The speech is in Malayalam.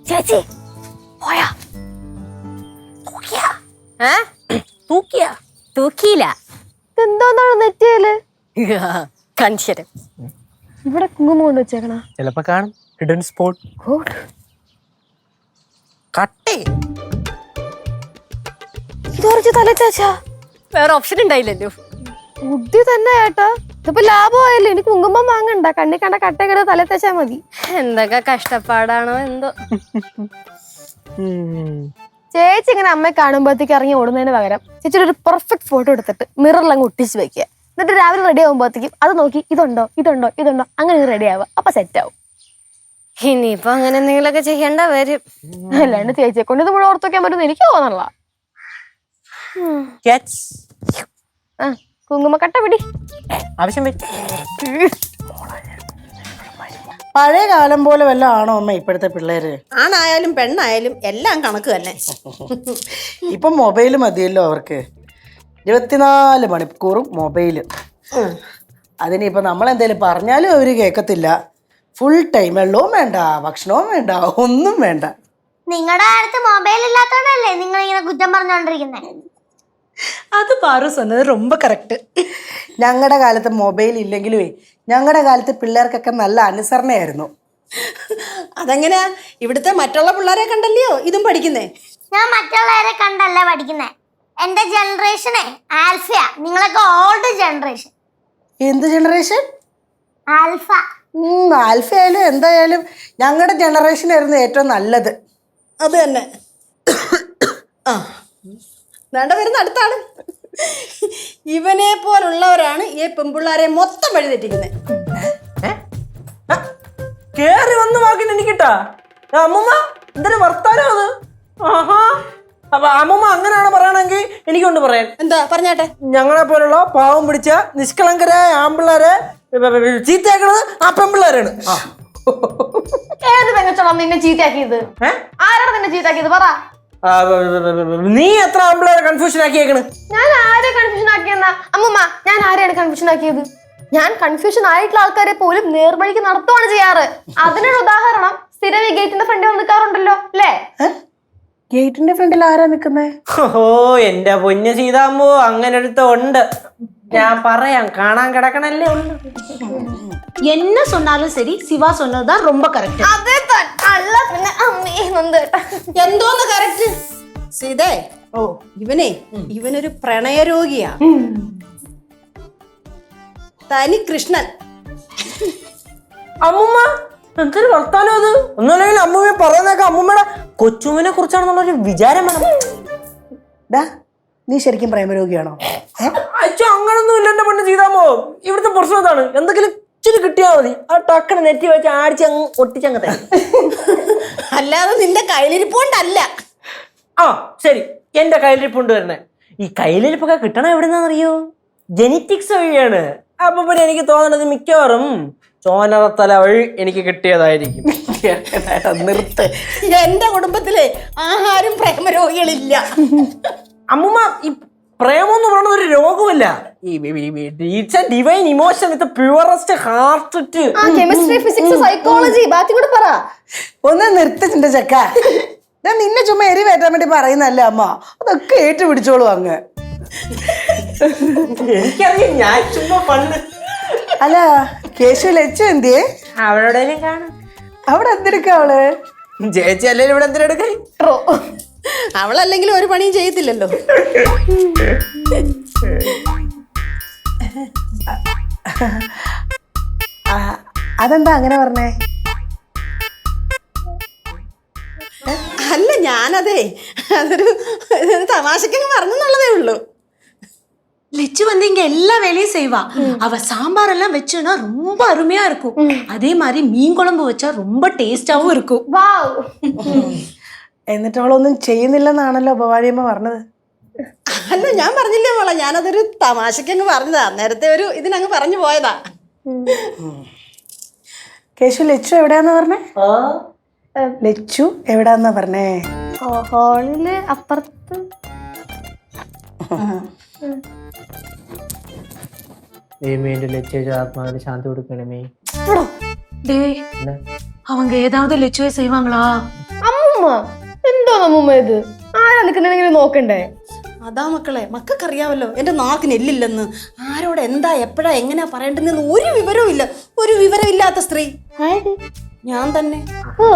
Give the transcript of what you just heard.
ചേച്ചി പോയാ തൂക്കിയില്ല. എന്തോന്നാണ് നെറ്റിയല് കാണിച്ചത്. ഇവിടെ കുങ്കുമം കൊണ്ട് വെച്ചേക്കണ. ചിലപ്പോ കാണും ഹിഡൻ സ്പോട്ട്. കട്ടേ തല തേച്ചാ വേറെ ഓപ്ഷൻ ഉണ്ടായില്ലല്ലോ. ബുദ്ധി തന്നെ ഏട്ടാ. ഇതിപ്പോ ലാഭമായല്ലോ. എനിക്ക് കുങ്കുമം വാങ്ങണ്ട. കണ്ണി കണ്ട കട്ടക്കട തല തേച്ചാ മതി. എന്തൊക്കെ കഷ്ടപ്പാടാണോ എന്തോ. ചേച്ചി ഇങ്ങനെ അമ്മയെ കാണുമ്പോഴത്തേക്ക് ഇറങ്ങി ഓടുന്നതിന് പകരം ചേച്ചി ഒരു പെർഫെക്റ്റ് ഫോട്ടോ എടുത്തിട്ട് മിററിലങ്ങ് ഒട്ടിച്ച് വെക്കുക. എന്നിട്ട് രാവിലെ റെഡി ആകുമ്പോഴത്തേക്കും അത് നോക്കി ഇതുണ്ടോ ഇതുണ്ടോ ഇതുണ്ടോ അങ്ങനെ റെഡി ആവുക. അപ്പൊ സെറ്റ് ആവും. ഇനിയിപ്പൊ അങ്ങനെ എന്തെങ്കിലുമൊക്കെ ചെയ്യേണ്ട വരും. അല്ലാണ്ട് ചേച്ചിയെ കൊണ്ട് ഇത് മുഴുവൻ ഓർത്ത് വെക്കാൻ പറ്റുമെന്ന് എനിക്ക് തോന്നണല്ല. കുങ്കുമക്കട്ട പിടി. ആവശ്യം പഴയ കാലം പോലെ വല്ല ആണോ അമ്മ ഇപ്പോഴത്തെ പിള്ളേര്? ആണായാലും പെണ്ണായാലും എല്ലാം കണക്ക് തന്നെ. ഇപ്പൊ മൊബൈല് മതിയല്ലോ അവർക്ക്. 24 മണിക്കൂറും മൊബൈല്. അതിനിപ്പോ നമ്മളെന്തേലും പറഞ്ഞാലും അവര് കേൾക്കത്തില്ല. ഫുൾ ടൈം വെള്ളവും വേണ്ട, ഭക്ഷണവും വേണ്ട, ഒന്നും വേണ്ട. നിങ്ങളുടെ കാലത്ത് മൊബൈൽ ഇല്ലാത്തോണ്ടല്ലേ നിങ്ങൾ ഇങ്ങനെ കുറ്റം പറഞ്ഞോണ്ടിരിക്കുന്നത്? അത് പാറു சொன்னது ரொம்ப കറക്റ്റ്. ഞങ്ങളുടെ കാലത്ത് മൊബൈൽ ഇല്ലെങ്കിലുവേ ഞങ്ങളുടെ കാലത്ത് പിള്ളേർക്കൊക്കെ നല്ല അനുസരണയായിരുന്നു. അതെങ്ങനെയാ? ഇവിടുത്തെ മറ്റുള്ള പിള്ളേരെ കണ്ടല്ലയോ ഇതും പഠിക്കുന്നേ. ഞാൻ മറ്റുള്ളവരെ കണ്ടല്ല പഠിക്കുന്നേ. എന്റെ ജനറേഷനെ ആൽഫയാ. നിങ്ങളൊക്കെ ഓൾഡ് ജനറേഷൻ. എന്ത് ജനറേഷൻ? ആൽഫ. ആൽഫ ആയാലും എന്തായാലും ഞങ്ങളുടെ ജനറേഷൻ ആയിരുന്നു ഏറ്റവും നല്ലത്. അത് തന്നെ. ആ വേണ്ട വരുന്ന അടുത്താണ്. ഇവനെ പോലുള്ളവരാണ് ഈ പെൺപിള്ളാരെ മൊത്തം വഴി തെറ്റിക്കുന്നത്. കേറി വന്ന് വാക്കിന് എനിക്കിട്ടാ അമ്മൂമ്മ എന്തൊരു വർത്താനം അത്. ആഹാ, അപ്പൊ അമ്മൂമ്മ അങ്ങനെയാണ് പറയണെങ്കിൽ എനിക്കൊണ്ട് പറയാൻ. എന്താ പറഞ്ഞാട്ടെ? ഞങ്ങളെ പോലുള്ള പാവം പിടിച്ച നിഷ്കളങ്കരായ ആമ്പിള്ളേരെ ചീത്തയാക്കണത് ആ പെൺപിള്ളേരാണ്. ഏത് പെങ്ങച്ചോളാം നിന്നെ ചീത്തയാക്കിയത്? ആരാണ് നിന്നെ ചീത്തയാക്കിയത് പറ. നീ എത്ര ആമ്പിള്ളേരെ കൺഫ്യൂഷൻ ആക്കിയേക്കണ്? ഞാൻ ആരെ കൺഫ്യൂഷൻ ആക്കിയെന്നാ? അമ്മൂമ്മ ഞാൻ ആരെയാണ് കൺഫ്യൂഷൻ ആക്കിയത്? ഞാൻ കൺഫ്യൂഷൻ ആയിട്ടുള്ള ആൾക്കാരെ പോലും നേർവഴിക്ക് നടത്തുവാണ് ചെയ്യാറ്. അതിനൊരു ഉദാഹരണം സ്ഥിരം ഈ ഗേറ്റിന്റെ ഫ്രണ്ടിൽ വന്ന് നിൽക്കാറുണ്ടല്ലോ അല്ലേ? ഗേറ്റിന്റെ ഫ്രണ്ടിൽ ആരാ നിക്കുന്നേ? ഓ എന്റെ പൊന്നു സീതാമ്പോ അങ്ങനെ ഒരുത്ത ഉണ്ട്. ഞാൻ പറയാം, കാണാൻ കിടക്കണല്ലേ ഉണ്ട്. என்ன சொன்னாலும் சரி சிவா சொன்னதுதான் ரொம்ப கரெக்ட். അതെ അല്ല പിന്നെ അമ്മേ നന്ദേട്ടാ. എന്തോന്ന് കറക്റ്റ് സീതേ? ഓ ഇവനൊരു പ്രണയരോഗിയാ. തനി കൃഷ്ണൻ. അമ്മൂമ്മ എന്തൊരു വർത്താനം അത്. ഒന്നുമല്ലെങ്കിൽ അമ്മൂമ്മ പറയുന്നേക്ക അമ്മൂമ്മയുടെ കൊച്ചുമ്മനെ കുറിച്ചാണെന്നുള്ളൊരു വിചാരം വേണം. നീ ശരിക്കും പ്രേമരോഗിയാണോ? അച്ഛൻ അങ്ങനൊന്നും ഇല്ല എന്റെ പെണ്ണ് സീതാമ്പോ. ഇവിടുത്തെ പ്രശ്നം എന്താണ്? എന്തെങ്കിലും ഇച്ചിരി കിട്ടിയാ മതി, ആ ടക്കണ നെറ്റി വെച്ച് ആടിച്ചങ്ങ് ഒട്ടിച്ചങ്ങ് തരും. അല്ലാതെ നിന്റെ കയ്യിലിരിപ്പോണ്ടല്ല. ആ ശരി, എന്റെ കയ്യിലിരിപ്പുണ്ട് വരണേ. ഈ കയ്യിലിരിപ്പൊക്കെ കിട്ടണ എവിടെന്നാന്നറിയോ? ജെനറ്റിക്സ് വഴിയാണ്. അപ്പൊ പിന്നെ എനിക്ക് തോന്നണത് മിക്കവാറും ചോനറത്തല വഴി എനിക്ക് കിട്ടിയതായിരിക്കും. നിർത്ത്. എന്റെ കുടുംബത്തിലെ ആരും പ്രേമരോഗികളില്ല. അമ്മൂമ്മ ഈ പ്രേമം എന്ന് പറയുന്നത് ഒരു രോഗമല്ല. It's a divine emotion with purest heart. Chemistry, physics, psychology ബാക്കി കൂടെ പറ. ഒന്ന് നിർത്തിച്ചിന്റെ ചക്ക. ഞാൻ നിന്നെ ചുമ്മാ എരി വേറ്റാൻ വേണ്ടി പറയുന്നല്ലേ അമ്മ. അതൊക്കെ ഏറ്റു പിടിച്ചോളൂ അങ്ങ്. എനിക്കറിയാം, ഞാൻ ചുമ്മാ പണ്ട്. അല്ല കേശു ലച്ചു എന്തിയേ? അവളോടേലും കാണാം. അവിടെ എന്തെടുക്ക അവള്? ചേച്ചി അല്ലേലും ഇവിടെ എന്തിനെടുക്കായി? അവളല്ലെങ്കിലും ഒരു പണിയും ചെയ്യത്തില്ലല്ലോ. അതെന്താ അങ്ങനെ പറഞ്ഞേ? അല്ല ഞാനതേ അതൊരു തമാശക്കങ്ങ് പറഞ്ഞെന്നുള്ളതേ ഉള്ളൂ. லெச்சு வந்து இங்க எல்லா வேலையும் செய்வா. அவ சாம்பார் எல்லாம் வச்சுன்னா ரொம்ப அருமையா இருக்கும். அதே மாதிரி மீன் குழம்பு வச்சா ரொம்ப டேஸ்டாவும் இருக்கும். എന്നിട്ട് അവളൊന്നും ചെയ്യുന്നില്ലെന്നാണല്ലോ ഭവാനിയമ്മ പറഞ്ഞത്. അല്ല ഞാൻ പറഞ്ഞില്ലേ മോളെ, ഞാനതൊരു തമാശക്കങ്ങ് പറഞ്ഞതാ. നേരത്തെ ഒരു ഇതിനങ്ങ് പറഞ്ഞു പോയതാ. കേശു ലച്ചു എവിടെയാന്ന് പറഞ്ഞേ? ലച്ചു എവിടാന്നാ പറഞ്ഞേ? ഹോളില് അപ്പുറത്ത്. ദൈവമേ എന്റെ ലജ്ജ ആത്മാവിന് ശാന്തി കൊടുക്കണമേ. டேய் என்ன? அவங்க ஏதாவது லெச்சுவை செய்வாங்களா? അമ്മുമ്മ എന്തോ അമ്മുമ്മ ഇത്? ആരാ നിൽക്കുന്നെങ്കിലും നോക്കണ്ടേ? അതാ മക്കളെ, മക്കൾക്കറിയാമല്ലോ എന്റെ നാക്കിന് എല്ലില്ലെന്ന്. ആരോട് എന്താ എപ്പോഴാ എങ്ങനെയാ പറയേണ്ടതെന്ന് ഒരു വിവരവും ഇല്ല. ഒരു വിവരമില്ലാത്ത സ്ത്രീ ഞാൻ തന്നെ. ഓ